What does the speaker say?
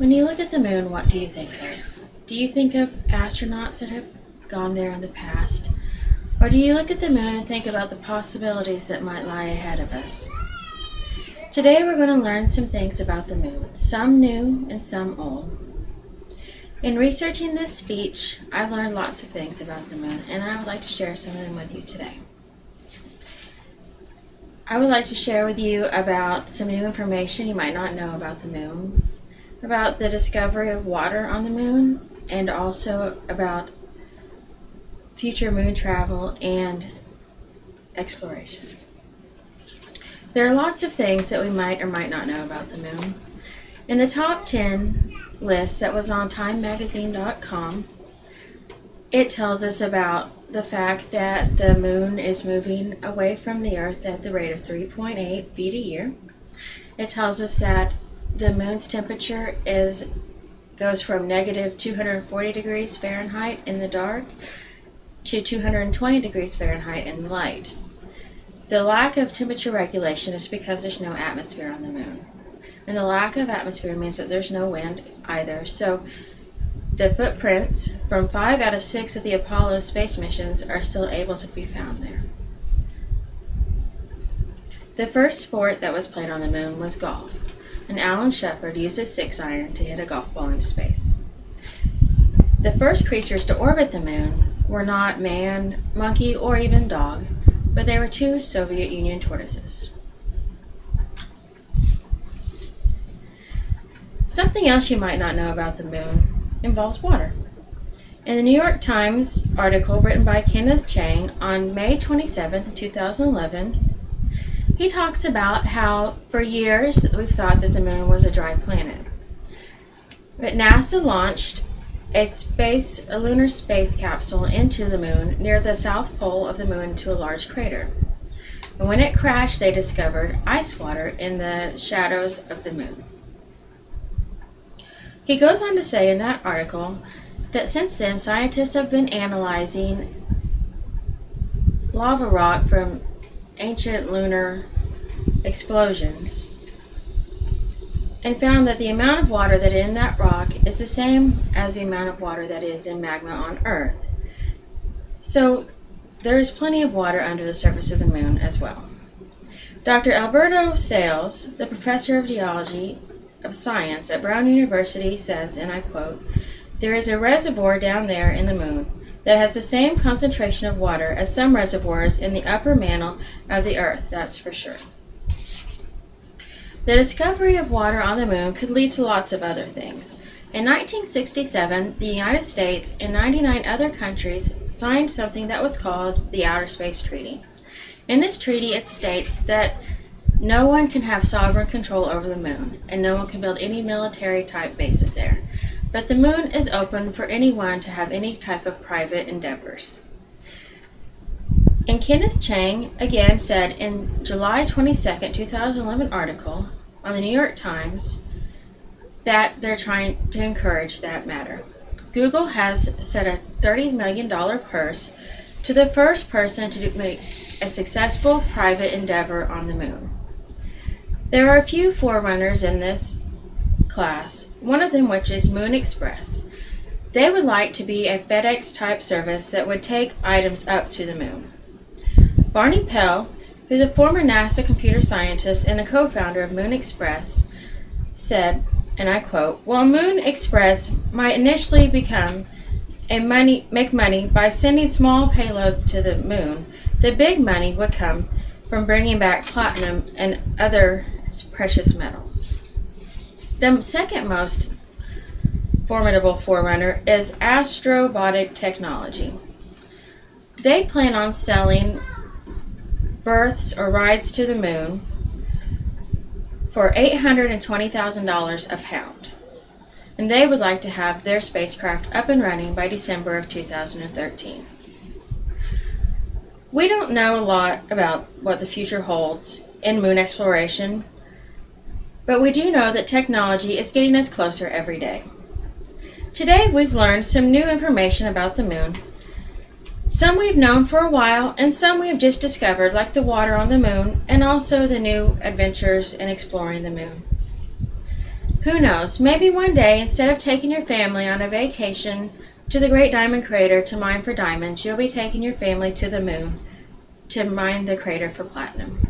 When you look at the moon, what do you think of? Do you think of astronauts that have gone there in the past? Or do you look at the moon and think about the possibilities that might lie ahead of us? Today we're going to learn some things about the moon, some new and some old. In researching this speech, I've learned lots of things about the moon, and I would like to share some of them with you today. I would like to share with you about some new information you might not know about the moon, about the discovery of water on the moon, and also about future moon travel and exploration. There are lots of things that we might or might not know about the moon. In the top 10 list that was on TimeMagazine.com, it tells us about the fact that the moon is moving away from the Earth at the rate of 3.8 feet a year. It tells us that the moon's temperature goes from negative 240 degrees Fahrenheit in the dark to 220 degrees Fahrenheit in the light. The lack of temperature regulation is because there's no atmosphere on the moon. And the lack of atmosphere means that there's no wind either. So the footprints from 5 out of 6 of the Apollo space missions are still able to be found there. The first sport that was played on the moon was golf. And Alan Shepard used a 6-iron to hit a golf ball into space. The first creatures to orbit the moon were not man, monkey, or even dog, but they were 2 Soviet Union tortoises. Something else you might not know about the moon involves water. In the New York Times article written by Kenneth Chang on May 27, 2011, he talks about how for years we've thought that the moon was a dry planet. But NASA launched a lunar space capsule into the moon near the south pole of the moon to a large crater. And when it crashed, they discovered ice water in the shadows of the moon. He goes on to say in that article that since then, scientists have been analyzing lava rock from ancient lunar explosions and found that the amount of water that is in that rock is the same as the amount of water that is in magma on Earth. So there is plenty of water under the surface of the moon as well. Dr. Alberto Sales, the professor of geology of science at Brown University, says, and I quote, "There is a reservoir down there in the moon that has the same concentration of water as some reservoirs in the upper mantle of the Earth, that's for sure." The discovery of water on the moon could lead to lots of other things. In 1967, the United States and 99 other countries signed something that was called the Outer Space Treaty. In this treaty, it states that no one can have sovereign control over the moon, and no one can build any military-type bases there. But the moon is open for anyone to have any type of private endeavors. And Kenneth Chang again said in July 22, 2011 article on the New York Times that they're trying to encourage that matter. Google has set a $30 million purse to the first person to make a successful private endeavor on the moon. There are a few forerunners in this class, one of them which is Moon Express. They would like to be a FedEx type service that would take items up to the moon. Barney Pell, who is a former NASA computer scientist and a co-founder of Moon Express, said, and I quote, "While Moon Express might initially make money by sending small payloads to the moon, the big money would come from bringing back platinum and other precious metals." The second most formidable forerunner is Astrobotic Technology. They plan on selling berths or rides to the moon for $820,000 a pound. And they would like to have their spacecraft up and running by December of 2013. We don't know a lot about what the future holds in moon exploration, but we do know that technology is getting us closer every day. Today we've learned some new information about the moon. Some we've known for a while, and some we've just discovered, like the water on the moon, and also the new adventures in exploring the moon. Who knows, maybe one day, instead of taking your family on a vacation to the Great Diamond Crater to mine for diamonds, you'll be taking your family to the moon to mine the crater for platinum.